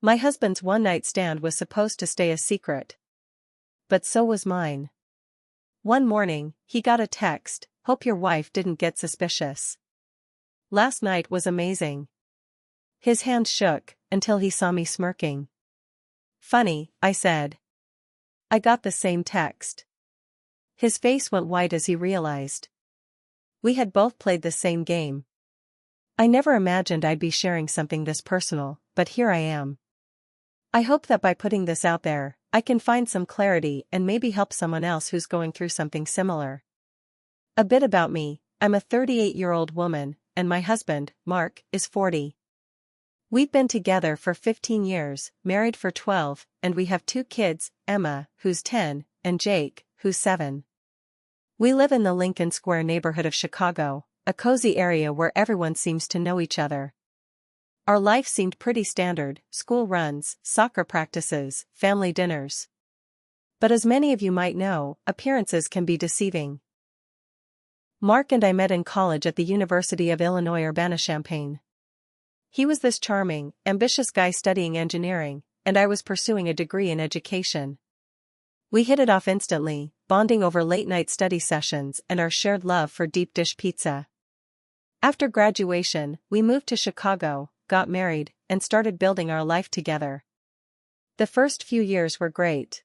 My husband's one-night stand was supposed to stay a secret. But so was mine. One morning, he got a text, "Hope your wife didn't get suspicious. Last night was amazing." His hand shook, until he saw me smirking. "Funny," I said. "I got the same text." His face went white as he realized. We had both played the same game. I never imagined I'd be sharing something this personal, but here I am. I hope that by putting this out there, I can find some clarity and maybe help someone else who's going through something similar. A bit about me: I'm a 38-year-old woman, and my husband, Mark, is 40. We've been together for 15 years, married for 12, and we have 2 kids, Emma, who's 10, and Jake, who's 7. We live in the Lincoln Square neighborhood of Chicago, a cozy area where everyone seems to know each other. Our life seemed pretty standard: school runs, soccer practices, family dinners. But as many of you might know, appearances can be deceiving. Mark and I met in college at the University of Illinois Urbana-Champaign. He was this charming, ambitious guy studying engineering, and I was pursuing a degree in education. We hit it off instantly, bonding over late-night study sessions and our shared love for deep dish pizza. After graduation, we moved to Chicago, got married, and started building our life together. The first few years were great.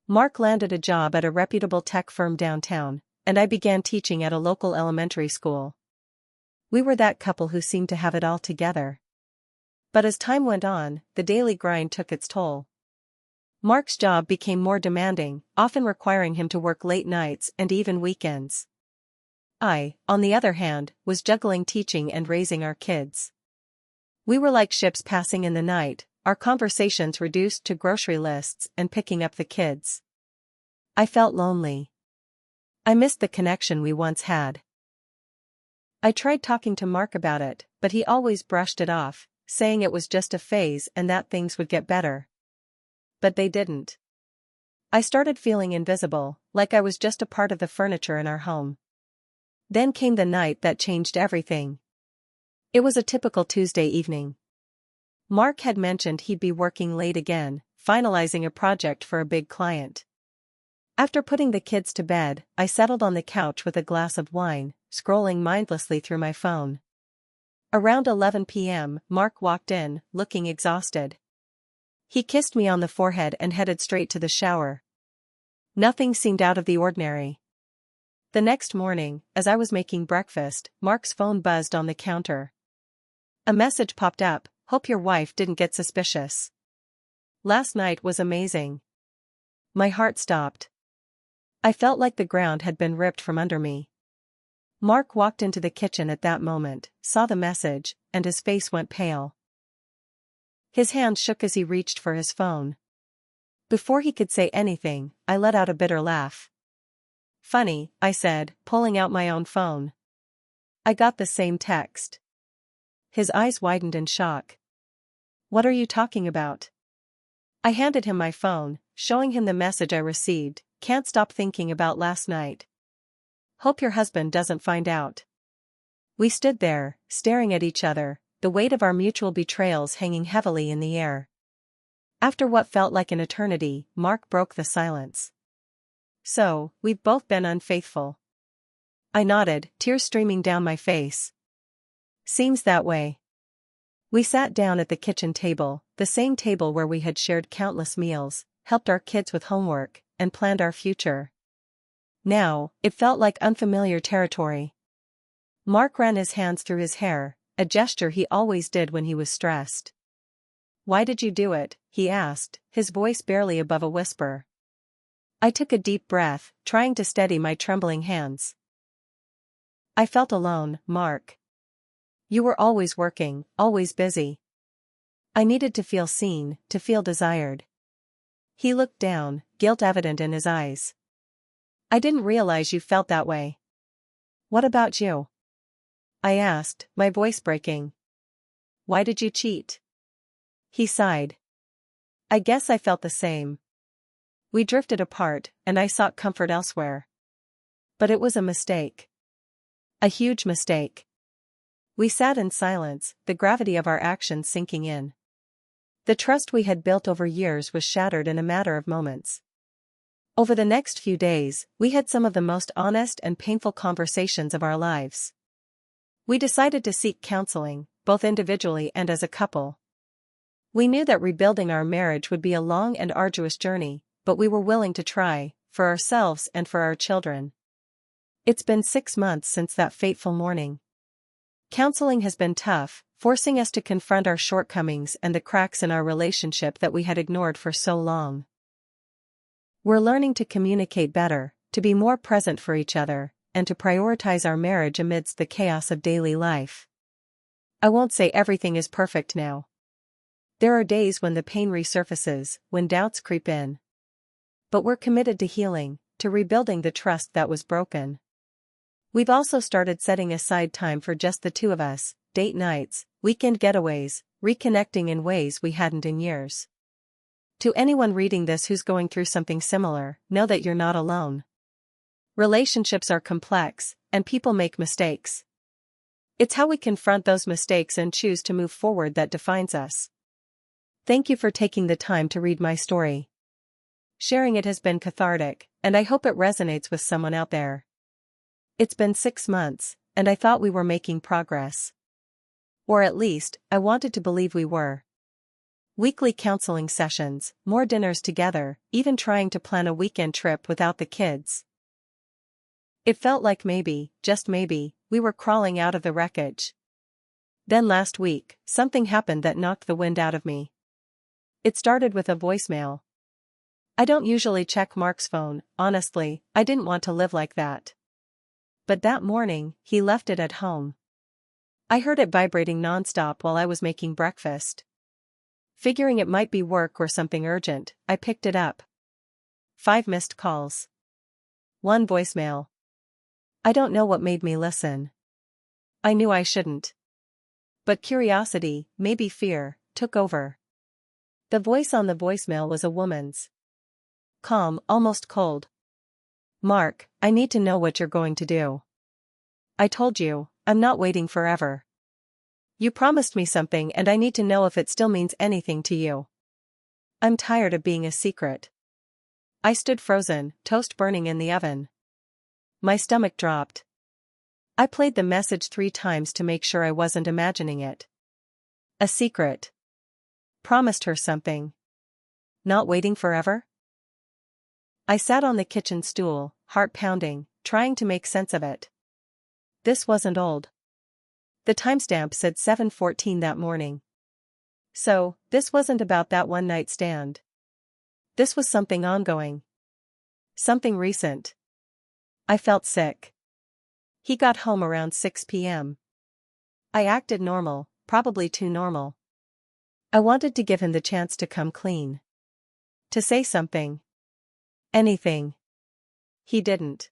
Mark landed a job at a reputable tech firm downtown, and I began teaching at a local elementary school. We were that couple who seemed to have it all together. But as time went on, the daily grind took its toll. Mark's job became more demanding, often requiring him to work late nights and even weekends. I, on the other hand, was juggling teaching and raising our kids. We were like ships passing in the night, our conversations reduced to grocery lists and picking up the kids. I felt lonely. I missed the connection we once had. I tried talking to Mark about it, but he always brushed it off, saying it was just a phase and that things would get better. But they didn't. I started feeling invisible, like I was just a part of the furniture in our home. Then came the night that changed everything. It was a typical Tuesday evening. Mark had mentioned he'd be working late again, finalizing a project for a big client. After putting the kids to bed, I settled on the couch with a glass of wine, scrolling mindlessly through my phone. Around 11 p.m., Mark walked in, looking exhausted. He kissed me on the forehead and headed straight to the shower. Nothing seemed out of the ordinary. The next morning, as I was making breakfast, Mark's phone buzzed on the counter. A message popped up: "Hope your wife didn't get suspicious. Last night was amazing." My heart stopped. I felt like the ground had been ripped from under me. Mark walked into the kitchen at that moment, saw the message, and his face went pale. His hand shook as he reached for his phone. Before he could say anything, I let out a bitter laugh. "Funny," I said, pulling out my own phone. "I got the same text." His eyes widened in shock. "What are you talking about?" I handed him my phone, showing him the message I received: "Can't stop thinking about last night. Hope your husband doesn't find out." We stood there, staring at each other, the weight of our mutual betrayals hanging heavily in the air. After what felt like an eternity, Mark broke the silence. "So, we've both been unfaithful." I nodded, tears streaming down my face. "Seems that way." We sat down at the kitchen table, the same table where we had shared countless meals, helped our kids with homework, and planned our future. Now, it felt like unfamiliar territory. Mark ran his hands through his hair, a gesture he always did when he was stressed. "Why did you do it?" he asked, his voice barely above a whisper. I took a deep breath, trying to steady my trembling hands. "I felt alone, Mark. You were always working, always busy. I needed to feel seen, to feel desired." He looked down, guilt evident in his eyes. "I didn't realize you felt that way." "What about you?" I asked, my voice breaking. "Why did you cheat?" He sighed. "I guess I felt the same." We drifted apart, and I sought comfort elsewhere. But it was a mistake. A huge mistake. We sat in silence, the gravity of our actions sinking in. The trust we had built over years was shattered in a matter of moments. Over the next few days, we had some of the most honest and painful conversations of our lives. We decided to seek counseling, both individually and as a couple. We knew that rebuilding our marriage would be a long and arduous journey, but we were willing to try, for ourselves and for our children. It's been 6 months since that fateful morning. Counseling has been tough, forcing us to confront our shortcomings and the cracks in our relationship that we had ignored for so long. We're learning to communicate better, to be more present for each other, and to prioritize our marriage amidst the chaos of daily life. I won't say everything is perfect now. There are days when the pain resurfaces, when doubts creep in. But we're committed to healing, to rebuilding the trust that was broken. We've also started setting aside time for just the two of us, date nights, weekend getaways, reconnecting in ways we hadn't in years. To anyone reading this who's going through something similar, know that you're not alone. Relationships are complex, and people make mistakes. It's how we confront those mistakes and choose to move forward that defines us. Thank you for taking the time to read my story. Sharing it has been cathartic, and I hope it resonates with someone out there. It's been 6 months, and I thought we were making progress. Or at least, I wanted to believe we were. Weekly counseling sessions, more dinners together, even trying to plan a weekend trip without the kids. It felt like maybe, just maybe, we were crawling out of the wreckage. Then last week, something happened that knocked the wind out of me. It started with a voicemail. I don't usually check Mark's phone, honestly, I didn't want to live like that. But that morning, he left it at home. I heard it vibrating nonstop while I was making breakfast. Figuring it might be work or something urgent, I picked it up. 5 missed calls. 1 voicemail. I don't know what made me listen. I knew I shouldn't. But curiosity, maybe fear, took over. The voice on the voicemail was a woman's. Calm, almost cold. Mark, I need to know what you're going to do. I told you, I'm not waiting forever. You promised me something and I need to know if it still means anything to you. I'm tired of being a secret. I stood frozen, toast burning in the oven. My stomach dropped. I played the message 3 times to make sure I wasn't imagining it. A secret. Promised her something. Not waiting forever? I sat on the kitchen stool, heart pounding, trying to make sense of it. This wasn't old. The timestamp said 7:14 that morning. So, this wasn't about that one night stand. This was something ongoing. Something recent. I felt sick. He got home around 6 p.m. I acted normal, probably too normal. I wanted to give him the chance to come clean. To say something. Anything. He didn't.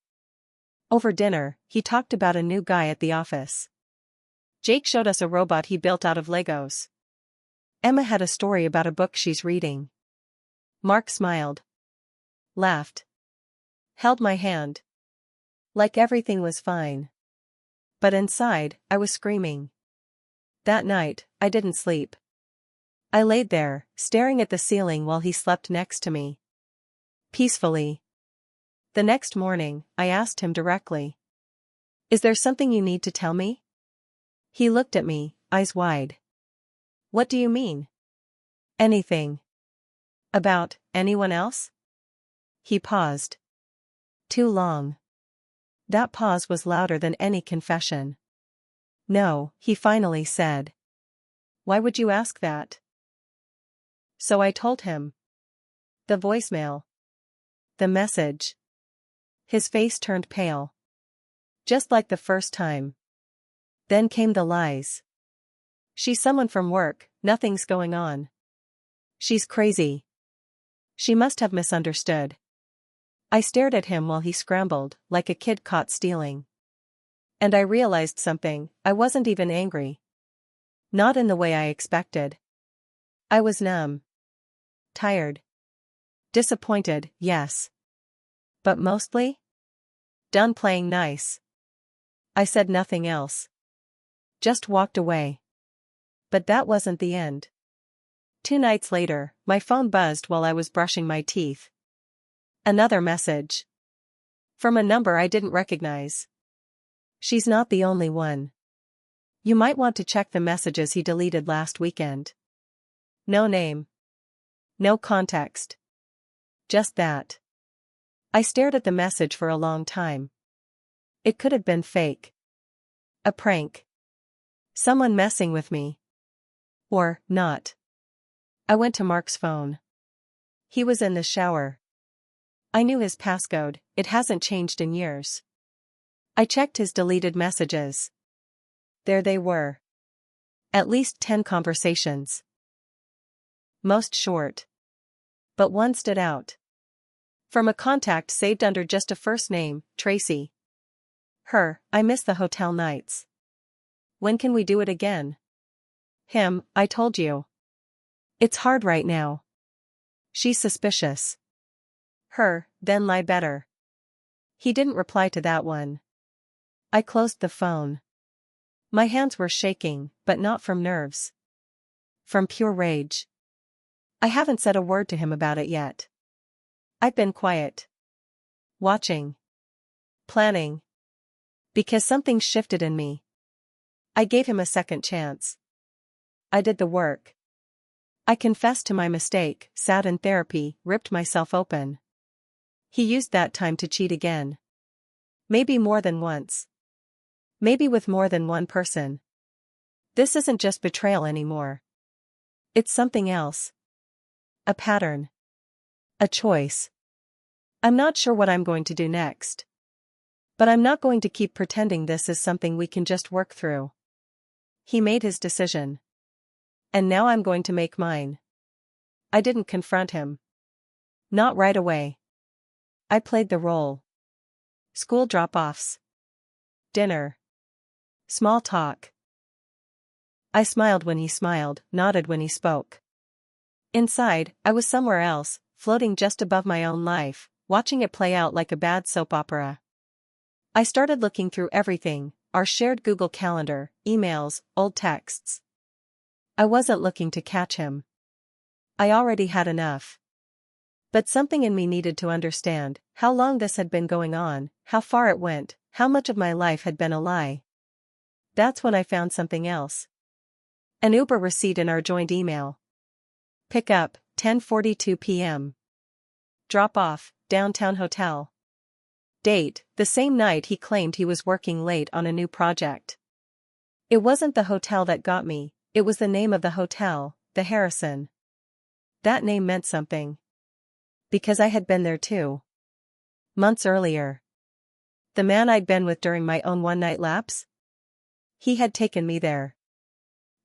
Over dinner, he talked about a new guy at the office. Jake showed us a robot he built out of Legos. Emma had a story about a book she's reading. Mark smiled. Laughed. Held my hand. Like everything was fine. But inside, I was screaming. That night, I didn't sleep. I laid there, staring at the ceiling while he slept next to me. Peacefully. The next morning, I asked him directly. Is there something you need to tell me? He looked at me, eyes wide. What do you mean? Anything. About anyone else? He paused. Too long. That pause was louder than any confession. No, he finally said. Why would you ask that? So I told him. The voicemail. The message. His face turned pale. Just like the first time. Then came the lies. She's someone from work, nothing's going on. She's crazy. She must have misunderstood. I stared at him while he scrambled, like a kid caught stealing. And I realized something, I wasn't even angry. Not in the way I expected. I was numb. Tired. Disappointed, yes. But mostly? Done playing nice. I said nothing else. Just walked away. But that wasn't the end. 2 nights later, my phone buzzed while I was brushing my teeth. Another message. From a number I didn't recognize. She's not the only one. You might want to check the messages he deleted last weekend. No name. No context. Just that. I stared at the message for a long time. It could have been fake. A prank. Someone messing with me. Or not. I went to Mark's phone. He was in the shower. I knew his passcode, it hasn't changed in years. I checked his deleted messages. There they were. At least 10 conversations. Most short. But one stood out. From a contact saved under just a first name, Tracy. Her, I miss the hotel nights. When can we do it again? Him, I told you. It's hard right now. She's suspicious. Her, then lie better. He didn't reply to that one. I closed the phone. My hands were shaking, but not from nerves. From pure rage. I haven't said a word to him about it yet. I've been quiet. Watching. Planning. Because something shifted in me. I gave him a second chance. I did the work. I confessed to my mistake, sat in therapy, ripped myself open. He used that time to cheat again. Maybe more than once. Maybe with more than one person. This isn't just betrayal anymore. It's something else. A pattern. A choice. I'm not sure what I'm going to do next. But I'm not going to keep pretending this is something we can just work through. He made his decision. And now I'm going to make mine. I didn't confront him. Not right away. I played the role. School drop-offs. Dinner. Small talk. I smiled when he smiled, nodded when he spoke. Inside, I was somewhere else, floating just above my own life, watching it play out like a bad soap opera. I started looking through everything, our shared Google Calendar, emails, old texts. I wasn't looking to catch him. I already had enough. But something in me needed to understand how long this had been going on, how far it went, how much of my life had been a lie. That's when I found something else. An Uber receipt in our joint email. Pick up, 10:42 p.m. Drop off, downtown hotel. Date, the same night he claimed he was working late on a new project. It wasn't the hotel that got me, it was the name of the hotel, the Harrison. That name meant something. Because I had been there too. Months earlier. The man I'd been with during my own one-night lapse? He had taken me there.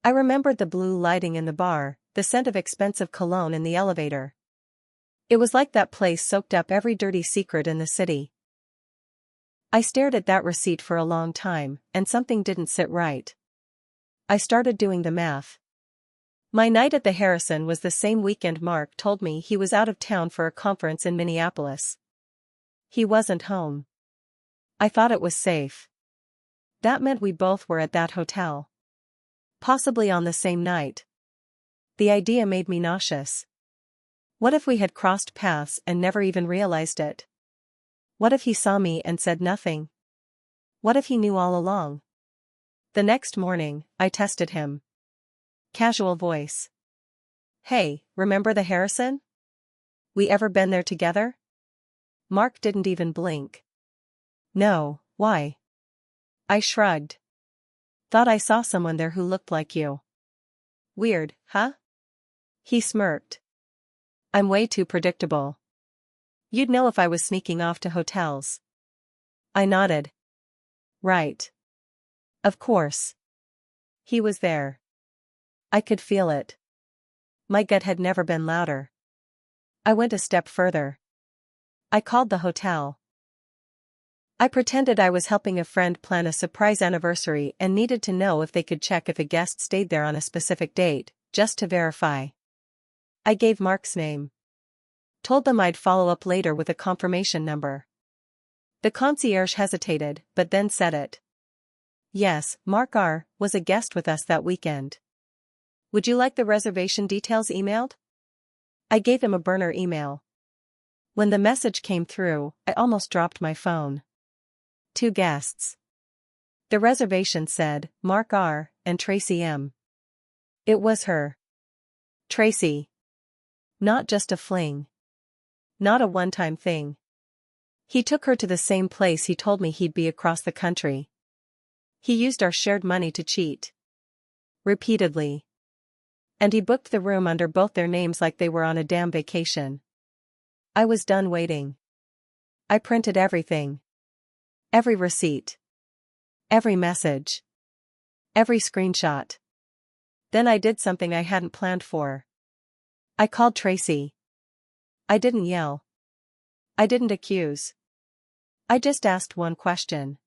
I remembered the blue lighting in the bar, the scent of expensive cologne in the elevator. It was like that place soaked up every dirty secret in the city. I stared at that receipt for a long time, and something didn't sit right. I started doing the math. My night at the Harrison was the same weekend Mark told me he was out of town for a conference in Minneapolis. He wasn't home. I thought it was safe. That meant we both were at that hotel. Possibly on the same night. The idea made me nauseous. What if we had crossed paths and never even realized it? What if he saw me and said nothing? What if he knew all along? The next morning, I tested him. Casual voice. Hey, remember the Harrison? We ever been there together? Mark didn't even blink. No, why? I shrugged. Thought I saw someone there who looked like you. Weird, huh? He smirked. I'm way too predictable. You'd know if I was sneaking off to hotels. I nodded. Right. Of course. He was there. I could feel it. My gut had never been louder. I went a step further. I called the hotel. I pretended I was helping a friend plan a surprise anniversary and needed to know if they could check if a guest stayed there on a specific date, just to verify. I gave Mark's name. Told them I'd follow up later with a confirmation number. The concierge hesitated, but then said it. Yes, Mark R. was a guest with us that weekend. Would you like the reservation details emailed? I gave him a burner email. When the message came through, I almost dropped my phone. 2 guests. The reservation said, Mark R. and Tracy M. It was her. Tracy. Not just a fling. Not a one-time thing. He took her to the same place he told me he'd be across the country. He used our shared money to cheat. Repeatedly. And he booked the room under both their names like they were on a damn vacation. I was done waiting. I printed everything. Every receipt. Every message. Every screenshot. Then I did something I hadn't planned for. I called Tracy. I didn't yell. I didn't accuse. I just asked one question.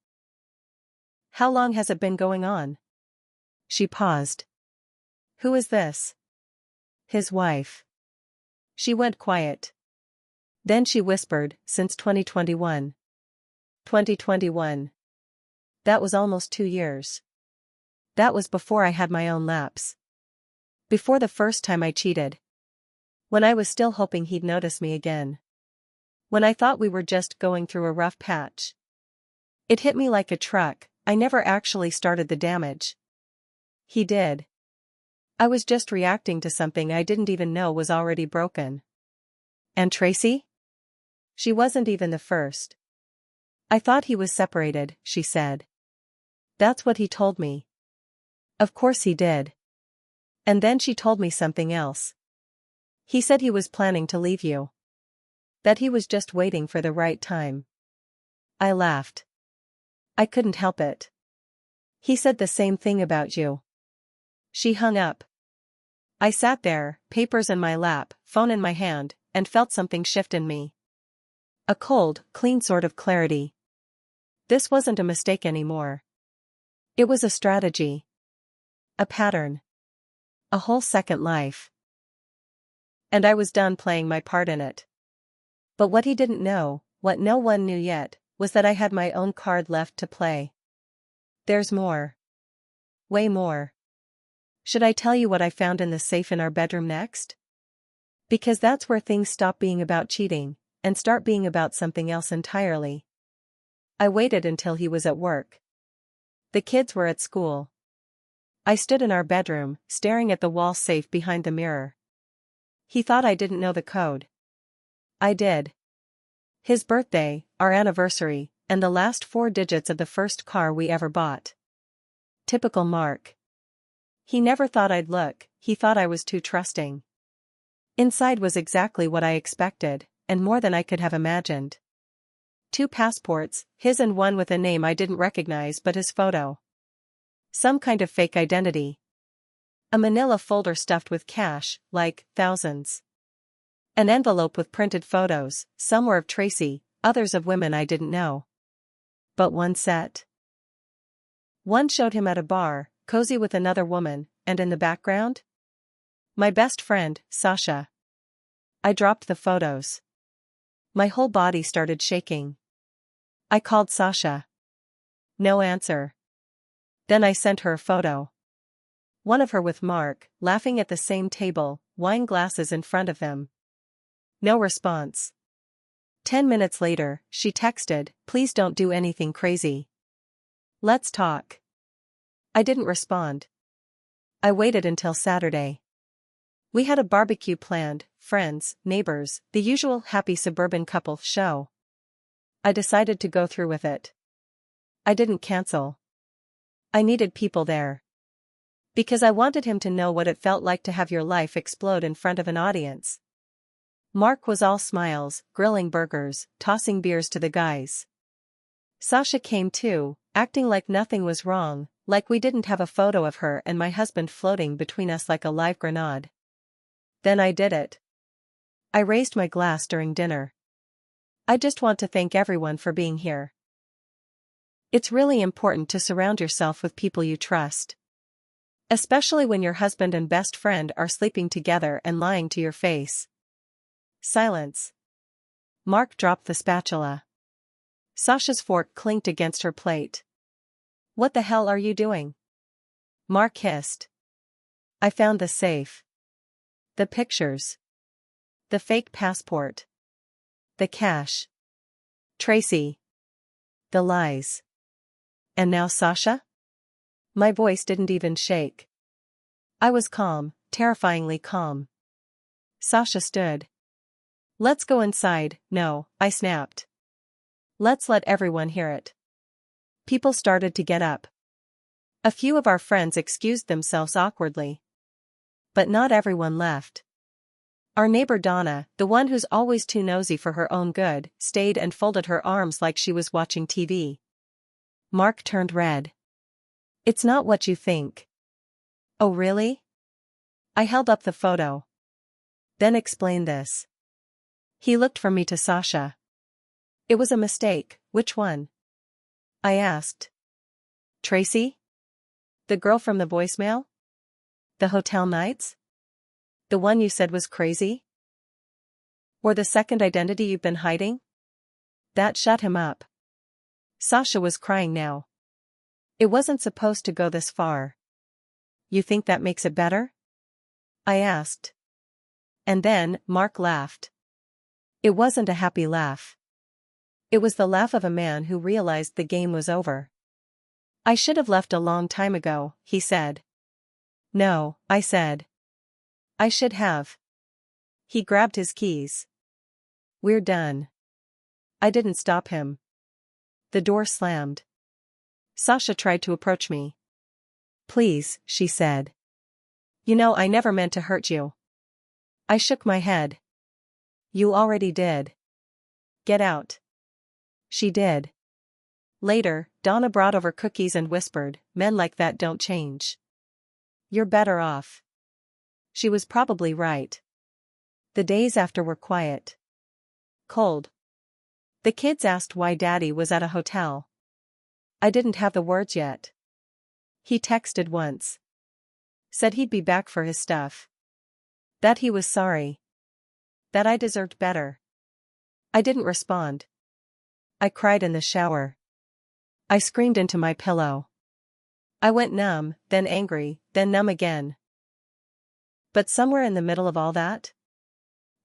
How long has it been going on? She paused. Who is this? His wife. She went quiet. Then she whispered, since 2021. 2021. That was almost 2 years. That was before I had my own lapse. Before the first time I cheated. When I was still hoping he'd notice me again. When I thought we were just going through a rough patch. It hit me like a truck, I never actually started the damage. He did. I was just reacting to something I didn't even know was already broken. And Tracy? She wasn't even the first. I thought he was separated, she said. That's what he told me. Of course he did. And then she told me something else. He said he was planning to leave you. That he was just waiting for the right time. I laughed. I couldn't help it. He said the same thing about you. She hung up. I sat there, papers in my lap, phone in my hand, and felt something shift in me. A cold, clean sort of clarity. This wasn't a mistake anymore. It was a strategy. A pattern. A whole second life. And I was done playing my part in it. But what he didn't know, what no one knew yet, was that I had my own card left to play. There's more. Way more. Should I tell you what I found in the safe in our bedroom next? Because that's where things stop being about cheating, and start being about something else entirely. I waited until he was at work. The kids were at school. I stood in our bedroom, staring at the wall safe behind the mirror. He thought I didn't know the code. I did. His birthday, our anniversary, and the last 4 digits of the first car we ever bought. Typical Mark. He never thought I'd look, he thought I was too trusting. Inside was exactly what I expected, and more than I could have imagined. 2 passports, his and one with a name I didn't recognize but his photo. Some kind of fake identity. A manila folder stuffed with cash, like, thousands. An envelope with printed photos, some were of Tracy, others of women I didn't know. But one set. One showed him at a bar, cozy with another woman, and in the background? My best friend, Sasha. I dropped the photos. My whole body started shaking. I called Sasha. No answer. Then I sent her a photo. One of her with Mark, laughing at the same table, wine glasses in front of them. No response. 10 minutes later, she texted, "Please don't do anything crazy. Let's talk." I didn't respond. I waited until Saturday. We had a barbecue planned, friends, neighbors, the usual happy suburban couple show. I decided to go through with it. I didn't cancel. I needed people there. Because I wanted him to know what it felt like to have your life explode in front of an audience. Mark was all smiles, grilling burgers, tossing beers to the guys. Sasha came too, acting like nothing was wrong, like we didn't have a photo of her and my husband floating between us like a live grenade. Then I did it. I raised my glass during dinner. I just want to thank everyone for being here. It's really important to surround yourself with people you trust. Especially when your husband and best friend are sleeping together and lying to your face. Silence. Mark dropped the spatula. Sasha's fork clinked against her plate. "What the hell are you doing?" Mark hissed. I found the safe. The pictures. The fake passport. The cash. Tracy. The lies. And now Sasha? My voice didn't even shake. I was calm, terrifyingly calm. Sasha stood. Let's go inside. No, I snapped. Let's let everyone hear it. People started to get up. A few of our friends excused themselves awkwardly. But not everyone left. Our neighbor Donna, the one who's always too nosy for her own good, stayed and folded her arms like she was watching TV. Mark turned red. It's not what you think. Oh really? I held up the photo. Then explain this. He looked from me to Sasha. It was a mistake. Which one? I asked. Tracy? The girl from the voicemail? The hotel nights? The one you said was crazy? Or the second identity you've been hiding? That shut him up. Sasha was crying now. It wasn't supposed to go this far. You think that makes it better? I asked. And then, Mark laughed. It wasn't a happy laugh. It was the laugh of a man who realized the game was over. I should have left a long time ago, he said. No, I said. I should have. He grabbed his keys. We're done. I didn't stop him. The door slammed. Sasha tried to approach me. Please, she said. You know I never meant to hurt you. I shook my head. You already did. Get out. She did. Later, Donna brought over cookies and whispered, men like that don't change. You're better off. She was probably right. The days after were quiet. Cold. The kids asked why Daddy was at a hotel. I didn't have the words yet. He texted once. Said he'd be back for his stuff. That he was sorry. That I deserved better. I didn't respond. I cried in the shower. I screamed into my pillow. I went numb, then angry, then numb again. But somewhere in the middle of all that,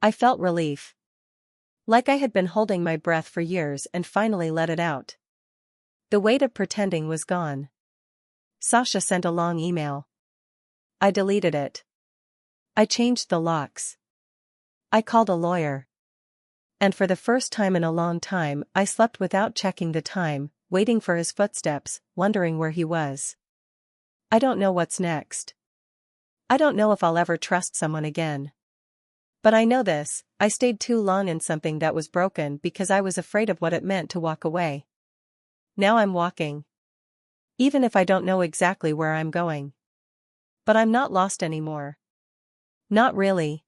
I felt relief. Like I had been holding my breath for years and finally let it out. The weight of pretending was gone. Sasha sent a long email. I deleted it. I changed the locks. I called a lawyer. And for the first time in a long time, I slept without checking the time, waiting for his footsteps, wondering where he was. I don't know what's next. I don't know if I'll ever trust someone again. But I know this, I stayed too long in something that was broken because I was afraid of what it meant to walk away. Now I'm walking. Even if I don't know exactly where I'm going. But I'm not lost anymore. Not really.